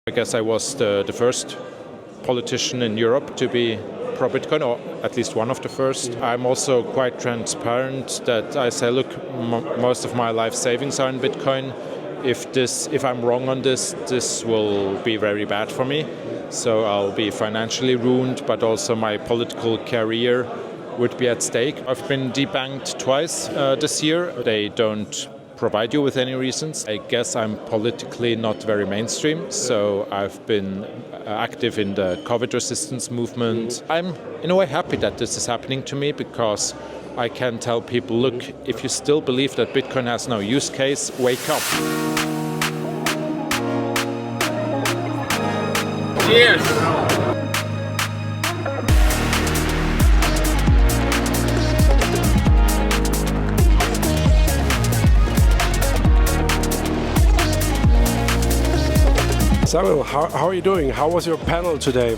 I guess I was the first politician in Europe to be pro-Bitcoin, or at least one of the first. I'm also quite transparent that I say, look, most of my life savings are in Bitcoin. If I'm wrong on this will be very bad for me. So I'll be financially ruined, but also my political career would be at stake. I've been debanked twice this year. They don't provide you with any reasons. I guess I'm politically not very mainstream, so I've been active in the COVID resistance movement. I'm in a way happy that this is happening to me because I can tell people, look, if you still believe that Bitcoin has no use case, wake up. Cheers! Samuel, how are you doing? How was your panel today?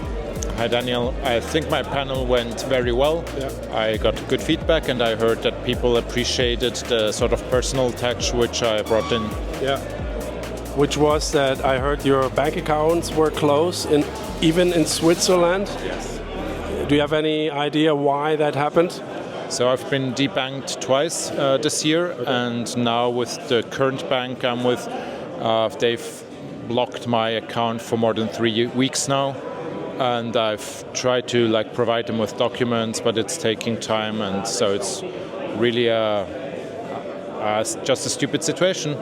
Hi Daniel, I think my panel went very well. Yeah. I got good feedback and I heard that people appreciated the sort of personal touch which I brought in. Yeah. Which was that I heard your bank accounts were closed, even in Switzerland. Yes. Do you have any idea why that happened? So I've been debanked twice this year, and now with the current bank I'm with, they've blocked my account for more than 3 weeks now. And I've tried to provide them with documents, but it's taking time, and so it's really just a stupid situation.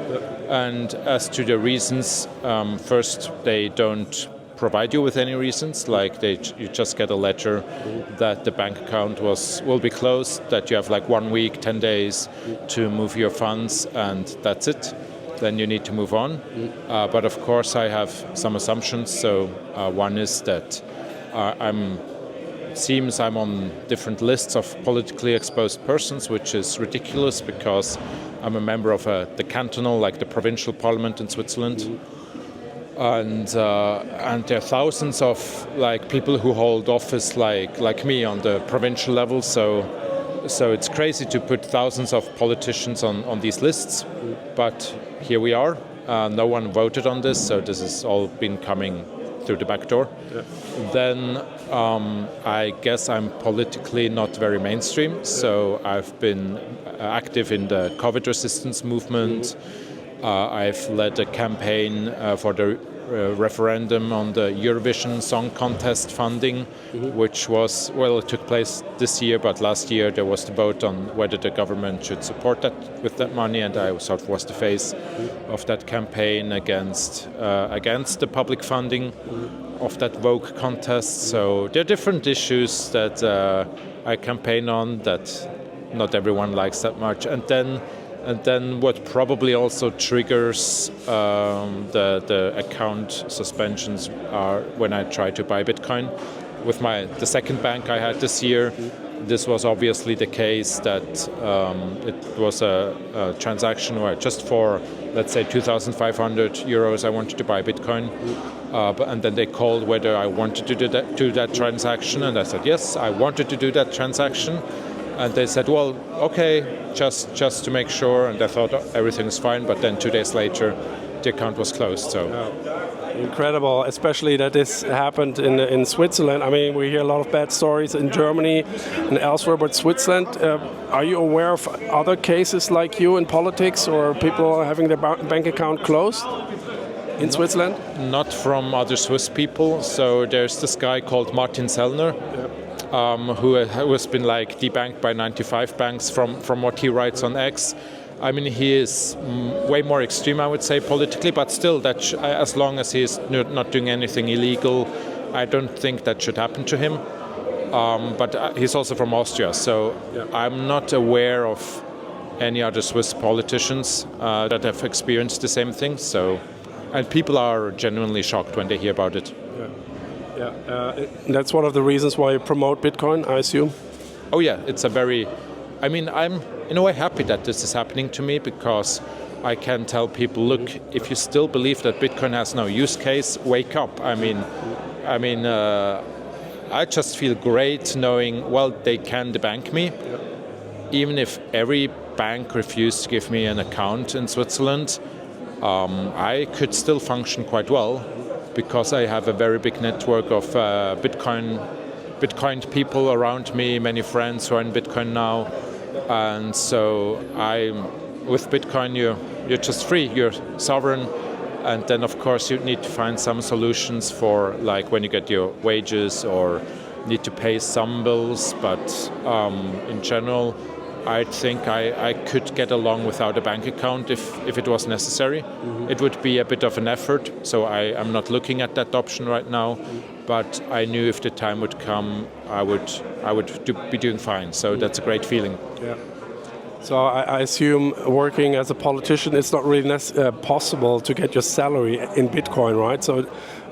And as to the reasons, first, they don't provide you with any reasons. You just get a letter that the bank account will be closed, that you have 1 week, 10 days to move your funds, and that's it. Then you need to move on. But of course, I have some assumptions. So one is that seems I'm on different lists of politically exposed persons, which is ridiculous because I'm a member of the cantonal, the provincial parliament in Switzerland. And there are thousands of people who hold office like me on the provincial level. So it's crazy to put thousands of politicians on these lists, but here we are. No one voted on this, so this has all been coming through the back door. Yeah. Then I guess I'm politically not very mainstream, so I've been active in the COVID resistance movement. I've led a campaign for the referendum on the Eurovision Song Contest funding, which was, it took place this year, but last year there was the vote on whether the government should support that with that money, and I sort of was the face of that campaign against the public funding of that Vogue contest. So there are different issues that I campaign on that not everyone likes that much. And then what probably also triggers the account suspensions are when I try to buy Bitcoin. With the second bank I had this year, this was obviously the case that it was a transaction where just for, let's say, 2,500 euros I wanted to buy Bitcoin. And then they called whether I wanted to do that transaction. And I said, yes, I wanted to do that transaction. And they said, well, okay, just to make sure. And I thought everything is fine. But then 2 days later, the account was closed. So incredible, especially that this happened in Switzerland. I mean, we hear a lot of bad stories in Germany and elsewhere, but Switzerland, are you aware of other cases like you in politics or people having their bank account closed in Switzerland? Not from other Swiss people. So there's this guy called Martin Sellner. Who has been debanked by 95 banks from what he writes on X. I mean, he is way more extreme, I would say, politically, but still, as long as he is not doing anything illegal, I don't think that should happen to him. But he's also from Austria, so I'm not aware of any other Swiss politicians that have experienced the same thing. And people are genuinely shocked when they hear about it. Yeah, that's one of the reasons why you promote Bitcoin, I assume. Oh yeah, I'm in a way happy that this is happening to me because I can tell people, look, if you still believe that Bitcoin has no use case, wake up. I just feel great knowing, they can debank me. Even if every bank refused to give me an account in Switzerland, I could still function quite well. because I have a very big network of Bitcoin people around me, many friends who are in Bitcoin now, and so with Bitcoin you're just free, you're sovereign, and then of course you need to find some solutions for like when you get your wages or need to pay some bills, but in general I think I could get along without a bank account if it was necessary. It would be a bit of an effort, so I'm not looking at that option right now, but I knew if the time would come I would be doing fine, so that's a great feeling. Yeah. So I assume working as a politician, it's not really possible to get your salary in Bitcoin, right? So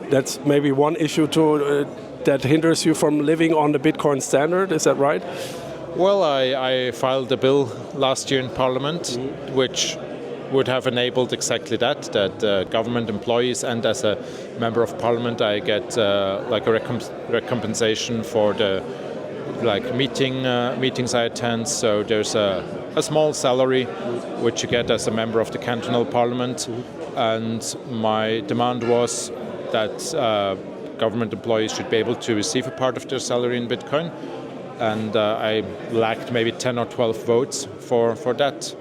that's maybe one issue too that hinders you from living on the Bitcoin standard, is that right? Well, I filed a bill last year in Parliament, which would have enabled exactly that government employees and as a member of Parliament I get like a recompensation for the meetings I attend. So there's a small salary which you get as a member of the cantonal Parliament, and my demand was that government employees should be able to receive a part of their salary in Bitcoin. And I lacked maybe 10 or 12 votes for that.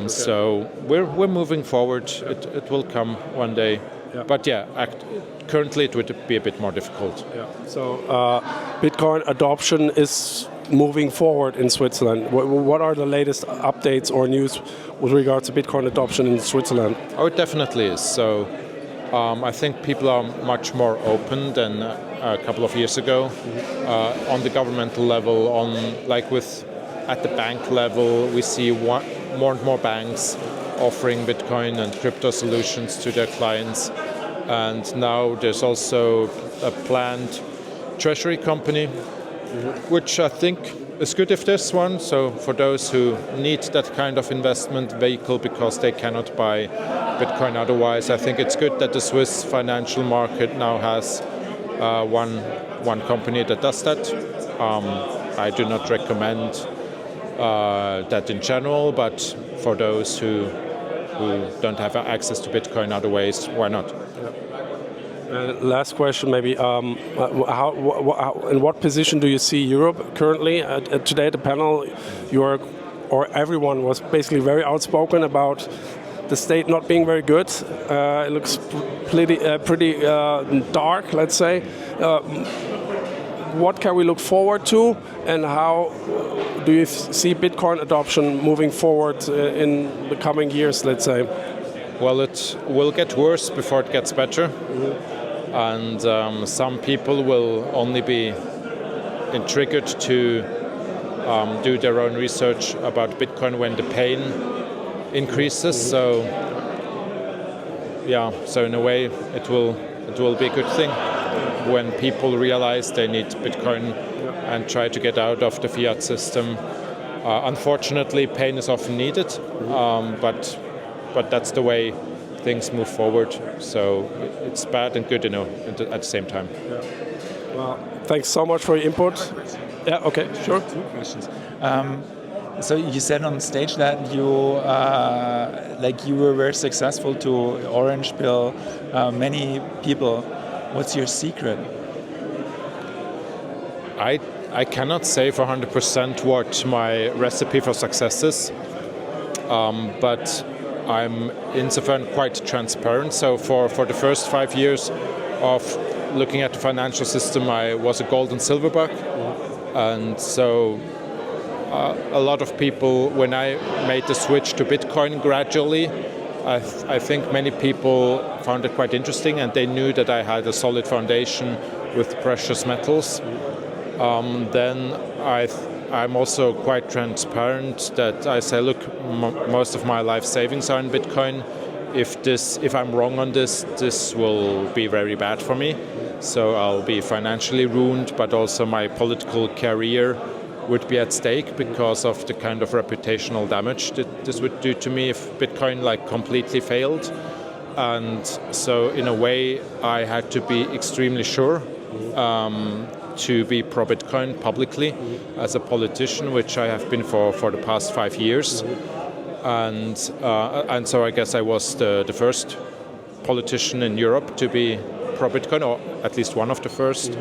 So we're moving forward. It will come one day. Yeah. But currently it would be a bit more difficult. Yeah. So Bitcoin adoption is moving forward in Switzerland. What are the latest updates or news with regards to Bitcoin adoption in Switzerland? Oh, it definitely is. So I think people are much more open than a couple of years ago. On the governmental level, at the bank level, we see more and more banks offering Bitcoin and crypto solutions to their clients. And now there's also a planned treasury company, which I think is good if there's one. So for those who need that kind of investment vehicle because they cannot buy Bitcoin otherwise, I think it's good that the Swiss financial market now has one company that does that. I do not recommend that in general, but for those who don't have access to Bitcoin other ways, why not? Last question, maybe. In what position do you see Europe currently? Today, at the panel, everyone was basically very outspoken about the state not being very good. It looks pretty dark, let's say. What can we look forward to, and how do you see Bitcoin adoption moving forward in the coming years, let's say? Well, it will get worse before it gets better. And some people will only be triggered to do their own research about Bitcoin when the pain increases. So in a way it will be a good thing when people realize they need Bitcoin and try to get out of the fiat system. Unfortunately, pain is often needed, but that's the way things move forward. So it's bad and good, at the same time. Yeah. Well, thanks so much for your input. Yeah. Okay. Sure. Two questions. So you said on stage that you were very successful to orange pill many people. What's your secret? I cannot say for 100% what my recipe for success is, but I'm insofar quite transparent. So for the first 5 years of looking at the financial system, I was a gold and silver bug. And so a lot of people, when I made the switch to Bitcoin gradually, I think many people found it quite interesting, and they knew that I had a solid foundation with precious metals. Then I'm also quite transparent that I say, look, most of my life savings are in Bitcoin. If I'm wrong on this will be very bad for me. So I'll be financially ruined, but also my political career would be at stake because of the kind of reputational damage that this would do to me if Bitcoin completely failed. And so in a way I had to be extremely sure to be pro-Bitcoin publicly as a politician, which I have been for the past 5 years. And so I guess I was the first politician in Europe to be pro-Bitcoin, or at least one of the first.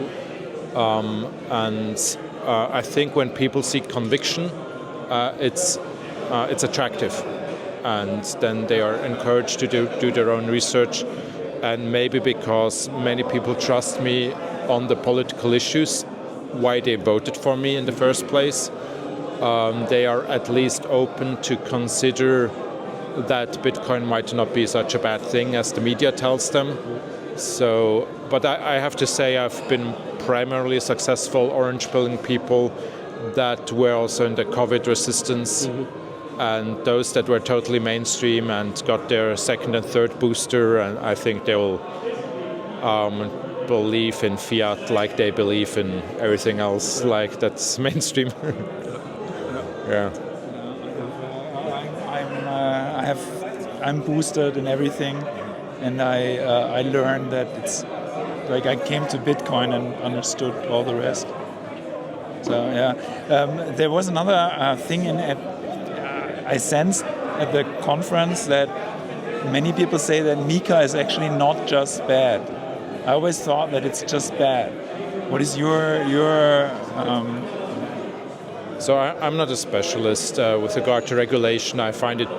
And I think when people seek conviction, it's attractive, and then they are encouraged to do their own research. And maybe because many people trust me on the political issues, why they voted for me in the first place, they are at least open to consider that Bitcoin might not be such a bad thing as the media tells them. So, but I have to say I've been primarily successful orange pilling people that were also in the COVID resistance, and those that were totally mainstream and got their second and third booster, and I think they will believe in fiat like they believe in everything else, like that's mainstream. Yeah. I'm boosted in everything, and I learned that it's like I came to Bitcoin and understood all the rest. So yeah, there was another thing I sensed at the conference that many people say that Mika is actually not just bad. I always thought that it's just bad. What is your So I'm not a specialist with regard to regulation. I find it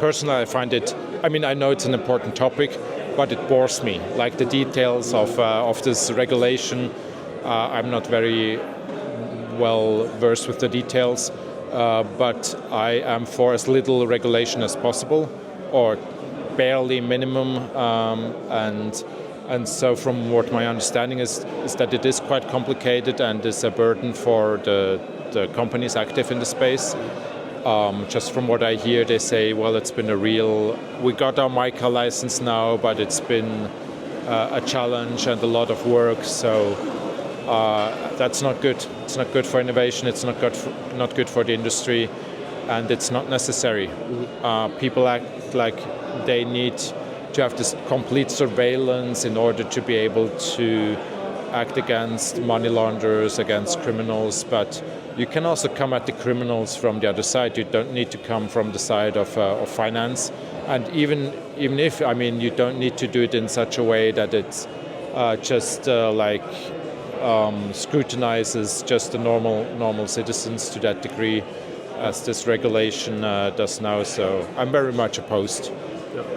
I know it's an important topic, but it bores me. Like the details of this regulation, I'm not very well versed with the details, but I am for as little regulation as possible, or barely minimum, and so from what my understanding is that it is quite complicated and is a burden for the companies active in the space. Just from what I hear, they say, well, it's been we got our MiCA license now, but it's been a challenge and a lot of work, so that's not good. It's not good for innovation, it's not good for the industry, and it's not necessary. People act like they need to have this complete surveillance in order to be able to act against money launderers, against criminals, but you can also come at the criminals from the other side. You don't need to come from the side of finance, and even if you don't need to do it in such a way that it's just scrutinizes just the normal citizens to that degree as this regulation does now. So I'm very much opposed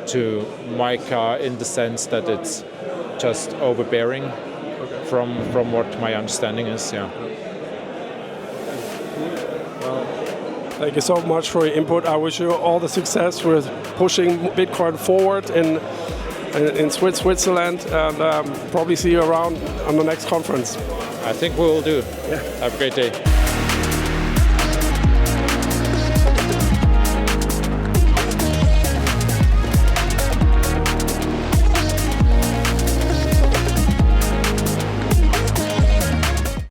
to MiCA in the sense that it's just overbearing from what my understanding is. Yeah. Thank you so much for your input. I wish you all the success with pushing Bitcoin forward in Switzerland, and probably see you around on the next conference. I think we will do. Yeah. Have a great day.